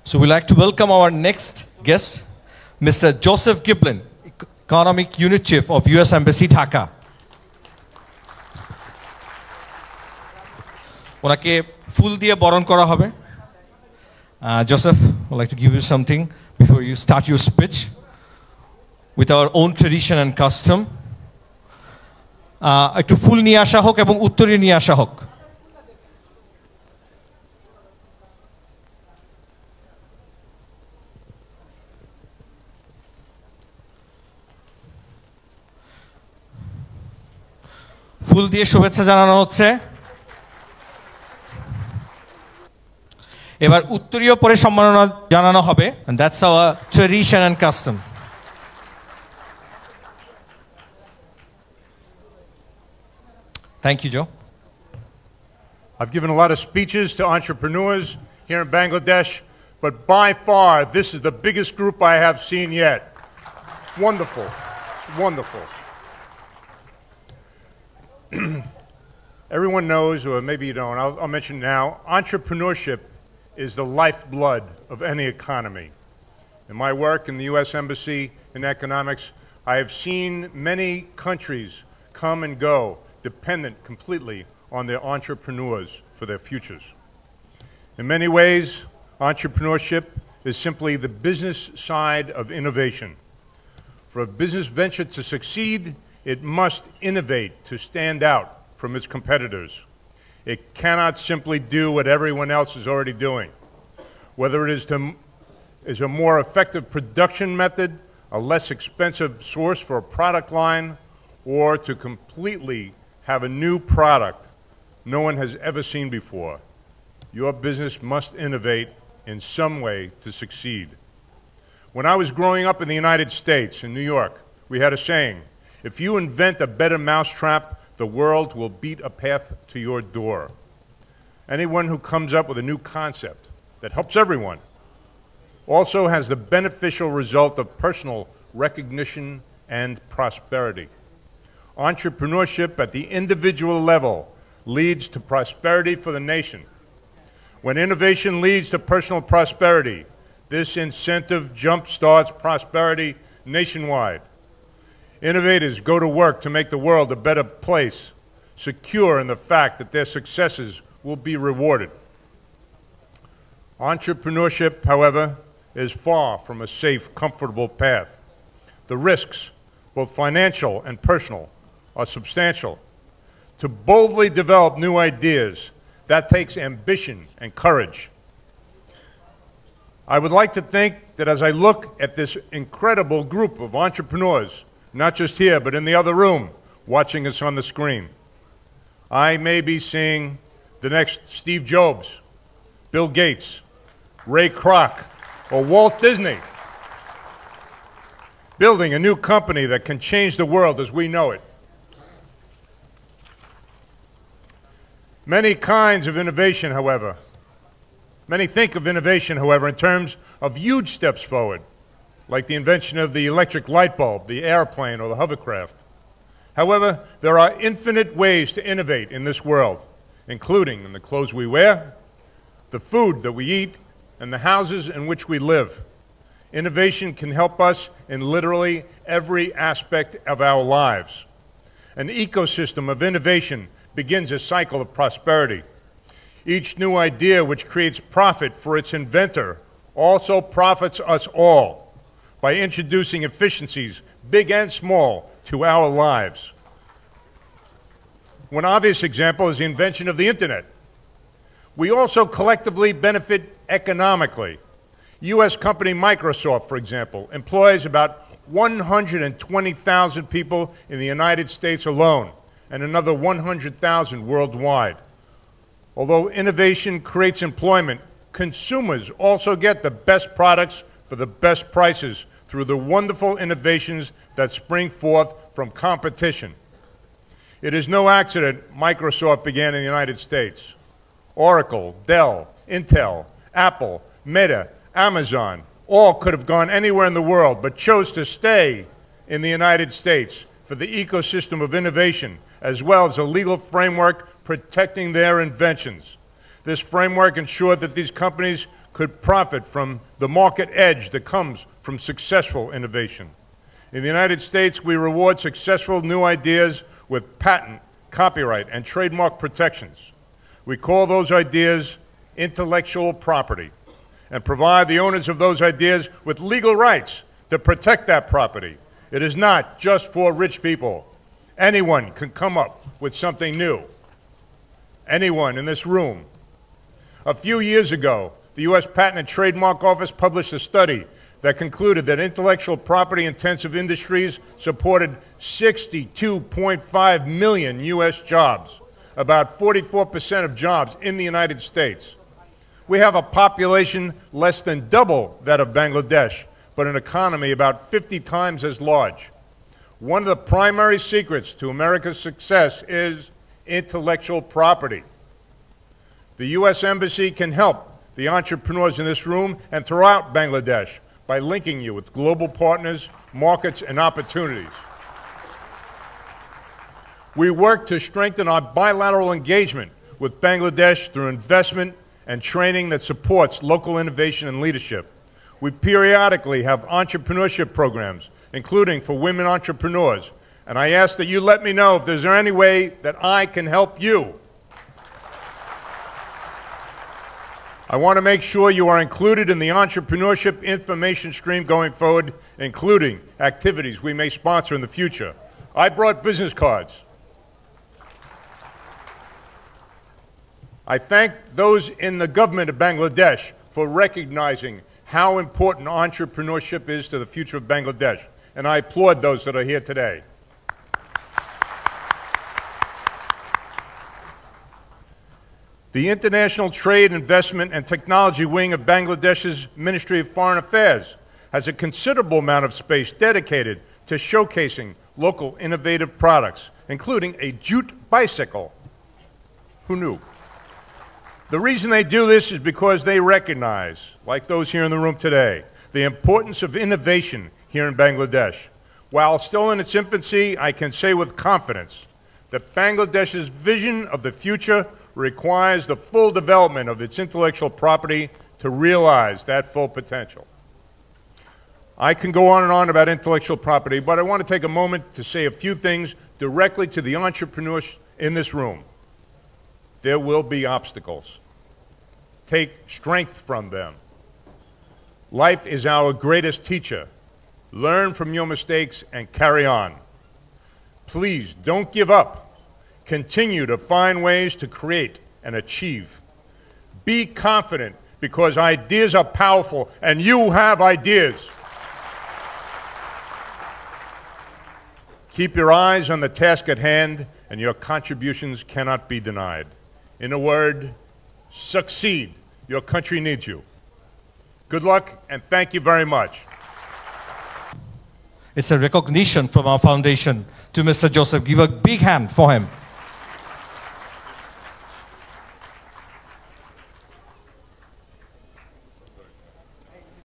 So we'd like to welcome our next guest, Mr. Joseph Giblin, Economic Unit Chief of US Embassy, Dhaka. ওনাকে ফুল দিয়ে বরণ করা হবে। Joseph, I'd like to give you something before you start your speech with our own tradition and custom. একটু ফুল নিয়ে আসা হোক এবং উত্তরী নিয়ে আসা হোক। ফুল দিয়ে শুভেচ্ছা জানানো হচ্ছে। এবার উত্তরীয় পরে সম্মাননা জানানো হবে, and that's our tradition and custom. Thank you, Joe. I've given a lot of speeches to entrepreneurs here in Bangladesh, but by far this is the biggest group I have seen yet. Wonderful, wonderful. Everyone knows, or maybe you don't, I'll mention now, entrepreneurship is the lifeblood of any economy. In my work in the US Embassy in economics, I have seen many countries come and go dependent completely on their entrepreneurs for their futures. In many ways, entrepreneurship is simply the business side of innovation. For a business venture to succeed, it must innovate to stand out from its competitors. It cannot simply do what everyone else is already doing. Whether it is a more effective production method, a less expensive source for a product line, or to completely have a new product no one has ever seen before. Your business must innovate in some way to succeed. When I was growing up in the United States, in New York, we had a saying, if you invent a better mousetrap, the world will beat a path to your door. Anyone who comes up with a new concept that helps everyone also has the beneficial result of personal recognition and prosperity. Entrepreneurship at the individual level leads to prosperity for the nation. When innovation leads to personal prosperity, this incentive jumpstarts prosperity nationwide. Innovators go to work to make the world a better place, secure in the fact that their successes will be rewarded. Entrepreneurship, however, is far from a safe, comfortable path. The risks, both financial and personal, are substantial. To boldly develop new ideas, that takes ambition and courage. I would like to think that as I look at this incredible group of entrepreneurs, not just here, but in the other room, watching us on the screen, I may be seeing the next Steve Jobs, Bill Gates, Ray Kroc, or Walt Disney, building a new company that can change the world as we know it. Many kinds of innovation, however, many think of innovation, however, in terms of huge steps forward, like the invention of the electric light bulb, the airplane, or the hovercraft. However, there are infinite ways to innovate in this world, including in the clothes we wear, the food that we eat, and the houses in which we live. Innovation can help us in literally every aspect of our lives. An ecosystem of innovation begins a cycle of prosperity. Each new idea which creates profit for its inventor also profits us all by introducing efficiencies, big and small, to our lives. One obvious example is the invention of the internet. We also collectively benefit economically. US company Microsoft, for example, employs about 120,000 people in the United States alone, and another 100,000 worldwide. Although innovation creates employment, consumers also get the best products for the best prices through the wonderful innovations that spring forth from competition. It is no accident Microsoft began in the United States. Oracle, Dell, Intel, Apple, Meta, Amazon, all could have gone anywhere in the world but chose to stay in the United States for the ecosystem of innovation as well as a legal framework protecting their inventions. This framework ensured that these companies could profit from the market edge that comes from successful innovation. In the United States, we reward successful new ideas with patent, copyright, and trademark protections. We call those ideas intellectual property and provide the owners of those ideas with legal rights to protect that property. It is not just for rich people. Anyone can come up with something new. Anyone in this room. A few years ago, the U.S. Patent and Trademark Office published a study that concluded that intellectual property-intensive industries supported 62.5 million U.S. jobs, about 44% of jobs in the United States. We have a population less than double that of Bangladesh, but an economy about 50 times as large. One of the primary secrets to America's success is intellectual property. The U.S. Embassy can help the entrepreneurs in this room and throughout Bangladesh by linking you with global partners, markets, and opportunities. We work to strengthen our bilateral engagement with Bangladesh through investment and training that supports local innovation and leadership. We periodically have entrepreneurship programs, including for women entrepreneurs, and I ask that you let me know if there's any way that I can help you. I want to make sure you are included in the entrepreneurship information stream going forward, including activities we may sponsor in the future. I brought business cards. I thank those in the government of Bangladesh for recognizing how important entrepreneurship is to the future of Bangladesh, and I applaud those that are here today. The International Trade, Investment, and Technology Wing of Bangladesh's Ministry of Foreign Affairs has a considerable amount of space dedicated to showcasing local innovative products, including a jute bicycle. Who knew? The reason they do this is because they recognize, like those here in the room today, the importance of innovation here in Bangladesh. While still in its infancy, I can say with confidence that Bangladesh's vision of the future requires the full development of its intellectual property to realize that full potential. I can go on and on about intellectual property, but I want to take a moment to say a few things directly to the entrepreneurs in this room. There will be obstacles. Take strength from them. Life is our greatest teacher. Learn from your mistakes and carry on. Please don't give up. Continue to find ways to create and achieve. Be confident because ideas are powerful and you have ideas. Keep your eyes on the task at hand and your contributions cannot be denied. In a word, succeed. Your country needs you. Good luck and thank you very much. It's a recognition from our foundation to Mr. Joseph. Give a big hand for him.